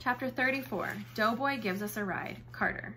Chapter 34, Doughboy Gives Us a Ride, Carter.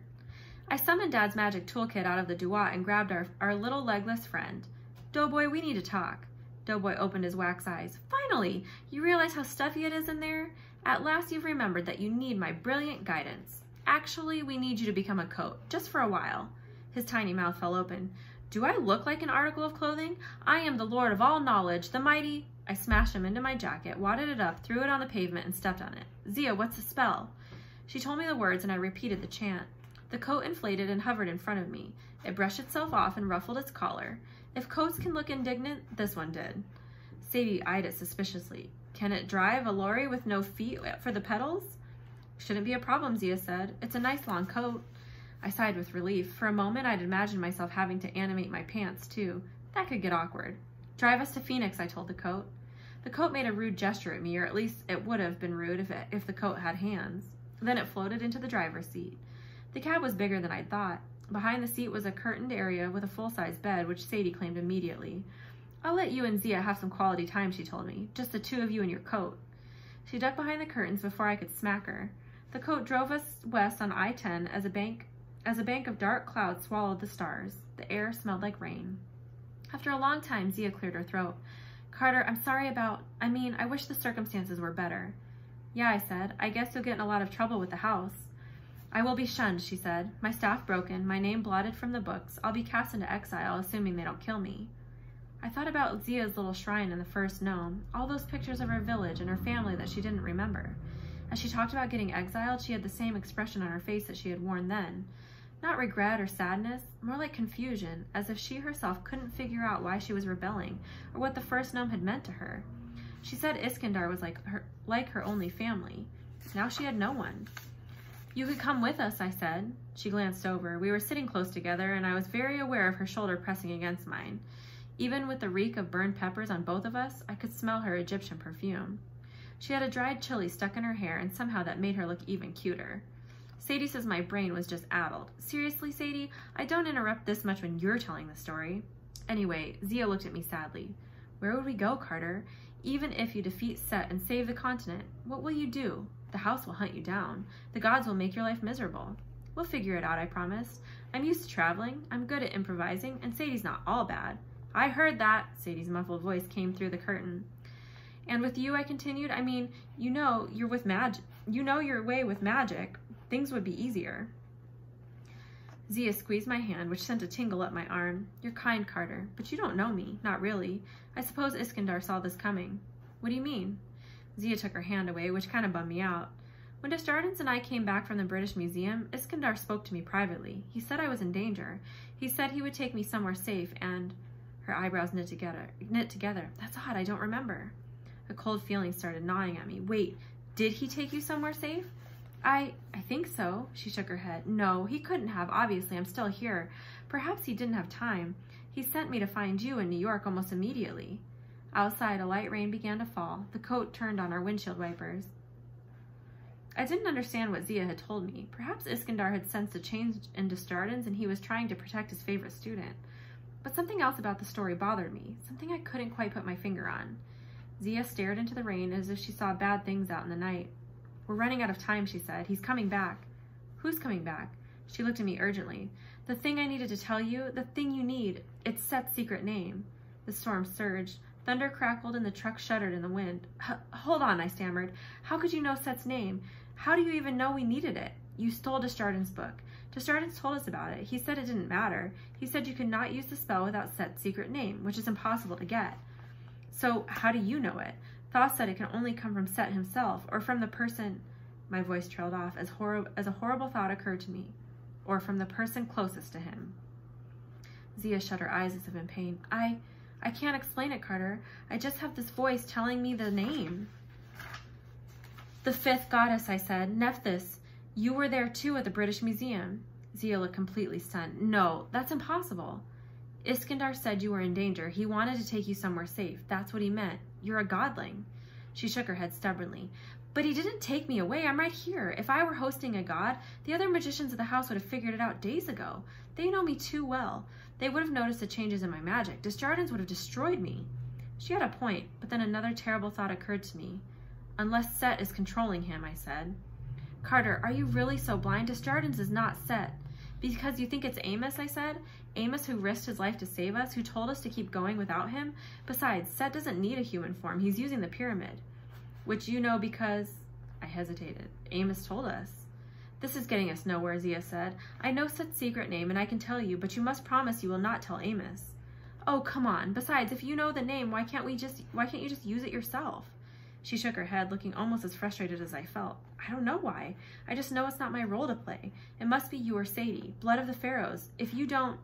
I summoned Dad's magic toolkit out of the Duat and grabbed our little legless friend. Doughboy, we need to talk. Doughboy opened his wax eyes. Finally! You realize how stuffy it is in there? At last you've remembered that you need my brilliant guidance. Actually, we need you to become a coat, just for a while. His tiny mouth fell open. Do I look like an article of clothing? I am the Lord of all knowledge, the mighty... I smashed him into my jacket, wadded it up, threw it on the pavement, and stepped on it. Zia, what's the spell? She told me the words, and I repeated the chant. The coat inflated and hovered in front of me. It brushed itself off and ruffled its collar. If coats can look indignant, this one did. Sadie eyed it suspiciously. Can it drive a lorry with no feet for the pedals? Shouldn't be a problem, Zia said. It's a nice long coat. I sighed with relief. For a moment, I'd imagined myself having to animate my pants, too. That could get awkward. Drive us to Phoenix, I told the coat. The coat made a rude gesture at me, or at least it would have been rude if the coat had hands. Then it floated into the driver's seat. The cab was bigger than I'd thought. Behind the seat was a curtained area with a full-size bed, which Sadie claimed immediately. I'll let you and Zia have some quality time, she told me. Just the two of you and your coat. She ducked behind the curtains before I could smack her. The coat drove us west on I-10 as a bank of dark clouds swallowed the stars. The air smelled like rain. After a long time, Zia cleared her throat. Carter, I'm sorry I wish the circumstances were better. Yeah, I said. I guess you'll get in a lot of trouble with the house. I will be shunned, she said. My staff broken, my name blotted from the books. I'll be cast into exile, assuming they don't kill me. I thought about Zia's little shrine in the first gnome, all those pictures of her village and her family that she didn't remember. As she talked about getting exiled, she had the same expression on her face that she had worn then. Not regret or sadness, more like confusion, as if she herself couldn't figure out why she was rebelling, or what the first gnome had meant to her. She said Iskandar was like her only family. Now she had no one. You could come with us, I said. She glanced over. We were sitting close together, and I was very aware of her shoulder pressing against mine. Even with the reek of burned peppers on both of us, I could smell her Egyptian perfume. She had a dried chili stuck in her hair, and somehow that made her look even cuter. Sadie says my brain was just addled. Seriously, Sadie? I don't interrupt this much when you're telling the story. Anyway, Zia looked at me sadly. Where would we go, Carter? Even if you defeat Set and save the continent, what will you do? The house will hunt you down. The gods will make your life miserable. We'll figure it out, I promised. I'm used to traveling. I'm good at improvising, and Sadie's not all bad. I heard that, Sadie's muffled voice came through the curtain. And with you, I continued, you know your way with magic. Things would be easier. Zia squeezed my hand, which sent a tingle up my arm. You're kind, Carter, but you don't know me. Not really. I suppose Iskandar saw this coming. What do you mean? Zia took her hand away, which kind of bummed me out. When Desjardins and I came back from the British Museum, Iskandar spoke to me privately. He said I was in danger. He said he would take me somewhere safe, and... Her eyebrows knit together. That's odd, I don't remember. A cold feeling started gnawing at me. Wait, did he take you somewhere safe? I think so, she shook her head. No, he couldn't have. Obviously, I'm still here. Perhaps he didn't have time. He sent me to find you in New York almost immediately. Outside, a light rain began to fall. The coat turned on our windshield wipers. I didn't understand what Zia had told me. Perhaps Iskandar had sensed a change in Desjardins and he was trying to protect his favorite student. But something else about the story bothered me, something I couldn't quite put my finger on. Zia stared into the rain as if she saw bad things out in the night. We're running out of time, she said. He's coming back. Who's coming back? She looked at me urgently. The thing I needed to tell you, the thing you need, it's Set's secret name. The storm surged. Thunder crackled and the truck shuddered in the wind. Hold on, I stammered. How could you know Set's name? How do you even know we needed it? You stole Desjardins' book. Desjardins told us about it. He said it didn't matter. He said you could not use the spell without Set's secret name, which is impossible to get. So how do you know it? Thoth said it can only come from Set himself, or from the person... My voice trailed off as a horrible thought occurred to me. Or from the person closest to him. Zia shut her eyes as if in pain. I can't explain it, Carter. I just have this voice telling me the name. The fifth goddess, I said. Nephthys. You were there too at the British Museum. Zia looked completely stunned. No, that's impossible. Iskandar said you were in danger. He wanted to take you somewhere safe. That's what he meant. You're a godling. She shook her head stubbornly. But he didn't take me away. I'm right here. If I were hosting a god, the other magicians of the house would have figured it out days ago. They know me too well. They would have noticed the changes in my magic. Desjardins would have destroyed me. She had a point, but then another terrible thought occurred to me. Unless Set is controlling him, I said. Carter, are you really so blind? Desjardins is not Set. Because you think it's Amos, I said. Amos, who risked his life to save us, who told us to keep going without him. Besides, Set doesn't need a human form. He's using the pyramid. Which you know because... I hesitated. Amos told us. This is getting us nowhere, Zia said. I know Set's secret name, and I can tell you, but you must promise you will not tell Amos. Oh, come on. Besides, if you know the name, why can't you just use it yourself? She shook her head, looking almost as frustrated as I felt. I don't know why. I just know it's not my role to play. It must be you or Sadie, blood of the Pharaohs. If you don't...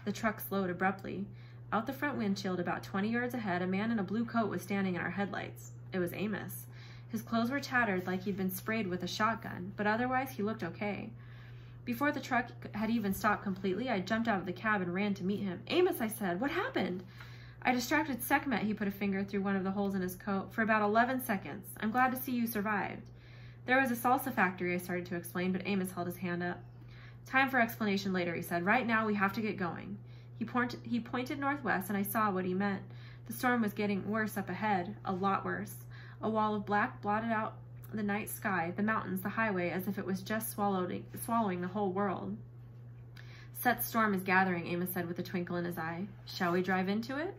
The truck slowed abruptly. Out the front windshield, about 20 yards ahead, a man in a blue coat was standing in our headlights. It was Amos. His clothes were tattered like he'd been sprayed with a shotgun, but otherwise he looked okay. Before the truck had even stopped completely, I jumped out of the cab and ran to meet him. Amos, I said, what happened? I distracted Sekhmet, he put a finger through one of the holes in his coat, for about 11 seconds. I'm glad to see you survived. There was a salsa factory, I started to explain, but Amos held his hand up. Time for explanation later, he said. Right now, we have to get going. He pointed northwest, and I saw what he meant. The storm was getting worse up ahead, a lot worse. A wall of black blotted out the night sky, the mountains, the highway, as if it was just swallowing the whole world. Set's storm is gathering, Amos said with a twinkle in his eye. Shall we drive into it?